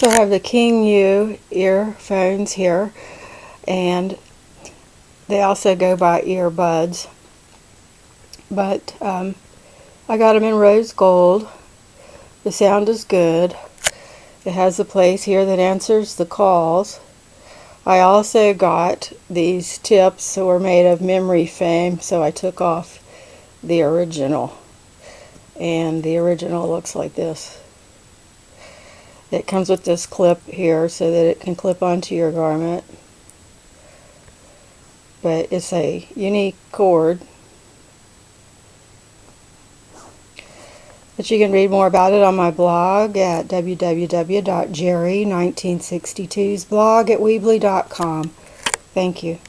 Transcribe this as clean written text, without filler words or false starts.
So I have the KingYou earphones here, and they also go by Earbuds. But I got them in rose gold. The sound is good. It has a place here that answers the calls. I also got these tips that were made of memory foam, so I took off the original. And the original looks like this. It comes with this clip here so that it can clip onto your garment. But it's a unique cord. But you can read more about it on my blog at www.jerry1962'sblog@weebly.com. Thank you.